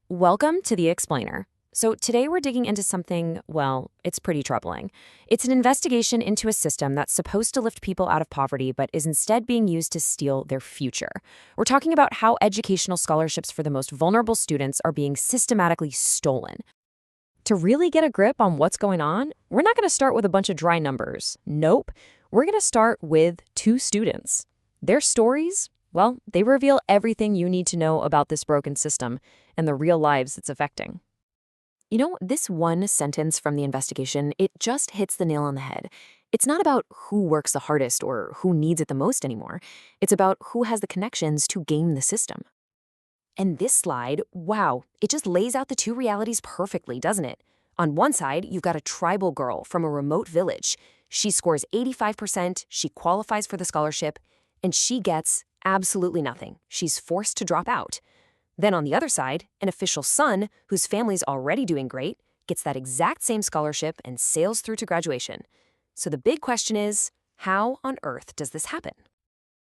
Welcome to The Explainer. So, today we're digging into something, well, it's pretty troubling. It's an investigation into a system that's supposed to lift people out of poverty, but is instead being used to steal their future. We're talking about how educational scholarships for the most vulnerable students are being systematically stolen. To really get a grip on what's going on, we're not going to start with a bunch of dry numbers. Nope. We're going to start with two students. Their stories, well, they reveal everything you need to know about this broken system and the real lives it's affecting. You know, this one sentence from the investigation, it just hits the nail on the head. It's not about who works the hardest or who needs it the most anymore. It's about who has the connections to game the system. And this slide, wow, it just lays out the two realities perfectly, doesn't it? On one side, you've got a tribal girl from a remote village. She scores 85%, she qualifies for the scholarship, and she gets absolutely nothing. She's forced to drop out. Then on the other side, an official's son, whose family's already doing great, gets that exact same scholarship and sails through to graduation. So the big question is, how on earth does this happen?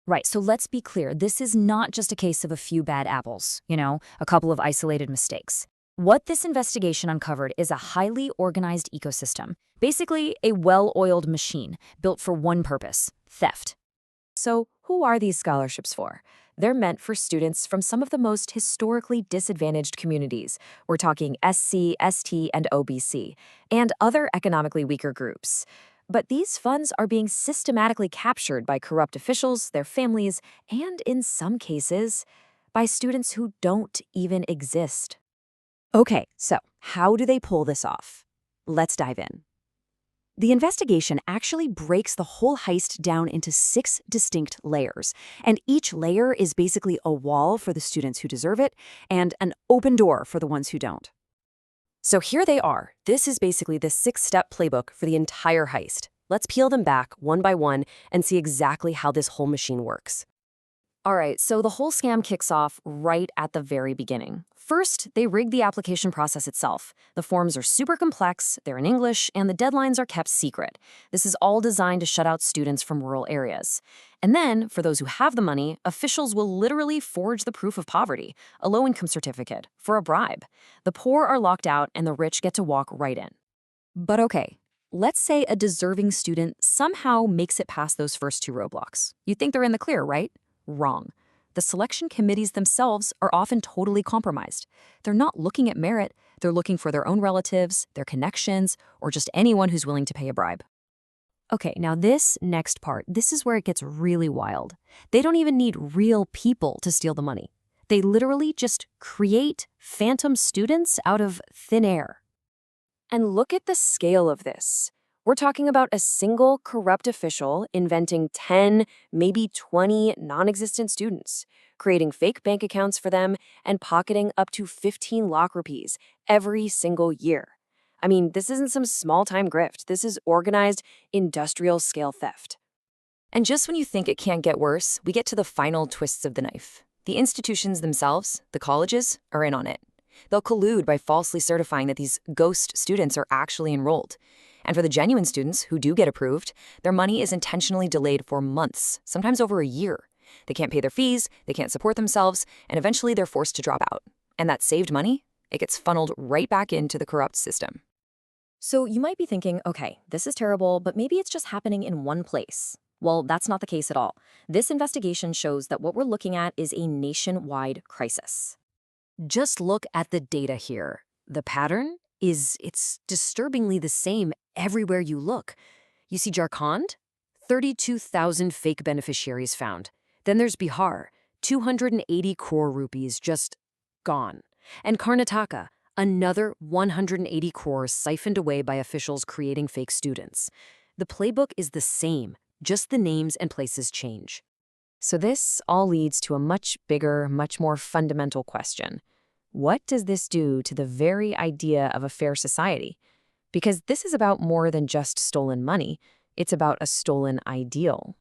Right, so let's be clear. This is not just a case of a few bad apples, a couple of isolated mistakes. What this investigation uncovered is a highly organized ecosystem, basically a well-oiled machine built for one purpose: theft. So who are these scholarships for? They're meant for students from some of the most historically disadvantaged communities. We're talking SC, ST, and OBC, and other economically weaker groups. But these funds are being systematically captured by corrupt officials, their families, and in some cases, by students who don't even exist. Okay, so how do they pull this off? Let's dive in. The investigation actually breaks the whole heist down into 6 distinct layers, and each layer is basically a wall for the students who deserve it and an open door for the ones who don't. So here they are. This is basically the 6-step playbook for the entire heist. Let's peel them back one by one and see exactly how this whole machine works. All right, so the whole scam kicks off right at the very beginning. First, they rig the application process itself. The forms are super complex, they're in English, and the deadlines are kept secret. This is all designed to shut out students from rural areas. And then, for those who have the money, officials will literally forge the proof of poverty, a low-income certificate, for a bribe. The poor are locked out and the rich get to walk right in. But okay, let's say a deserving student somehow makes it past those first 2 roadblocks. You think they're in the clear, right? Wrong. The selection committees themselves are often totally compromised. They're not looking at merit, they're looking for their own relatives, their connections, or just anyone who's willing to pay a bribe. Okay, now this next part, this is where it gets really wild. They don't even need real people to steal the money. They literally just create phantom students out of thin air. And look at the scale of this. We're talking about a single corrupt official inventing 10, maybe 20 non-existent students, creating fake bank accounts for them, and pocketing up to 15 lakh rupees every single year. I mean, this isn't some small-time grift. This is organized, industrial-scale theft. And just when you think it can't get worse, we get to the final twists of the knife. The institutions themselves, the colleges, are in on it. They'll collude by falsely certifying that these ghost students are actually enrolled. And for the genuine students who do get approved, their money is intentionally delayed for months, sometimes over a year. They can't pay their fees, they can't support themselves, and eventually they're forced to drop out. And that saved money, it gets funneled right back into the corrupt system. So you might be thinking, okay, this is terrible, but maybe it's just happening in one place. Well, that's not the case at all. This investigation shows that what we're looking at is a nationwide crisis. Just look at the data here. The pattern it's disturbingly the same everywhere you look. You see Jharkhand? 32,000 fake beneficiaries found. Then there's Bihar, 280 crore rupees just gone. And Karnataka, another 180 crores siphoned away by officials creating fake students. The playbook is the same, just the names and places change. So this all leads to a much bigger, much more fundamental question. What does this do to the very idea of a fair society? Because this is about more than just stolen money. It's about a stolen ideal.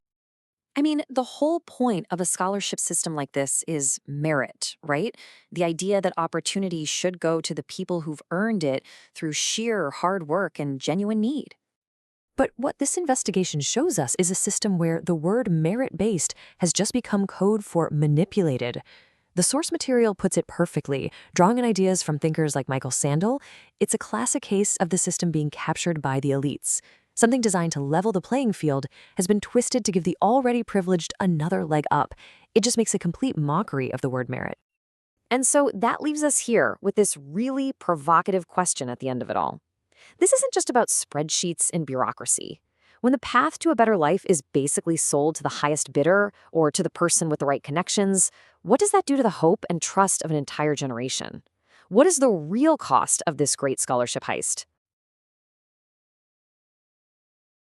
I mean, the whole point of a scholarship system like this is merit, right? The idea that opportunity should go to the people who've earned it through sheer hard work and genuine need. But what this investigation shows us is a system where the word merit-based has just become code for manipulated. The source material puts it perfectly, drawing on ideas from thinkers like Michael Sandel. It's a classic case of the system being captured by the elites. Something designed to level the playing field has been twisted to give the already privileged another leg up. It just makes a complete mockery of the word merit. And so that leaves us here with this really provocative question at the end of it all. This isn't just about spreadsheets and bureaucracy. When the path to a better life is basically sold to the highest bidder or to the person with the right connections, what does that do to the hope and trust of an entire generation? What is the real cost of this great scholarship heist?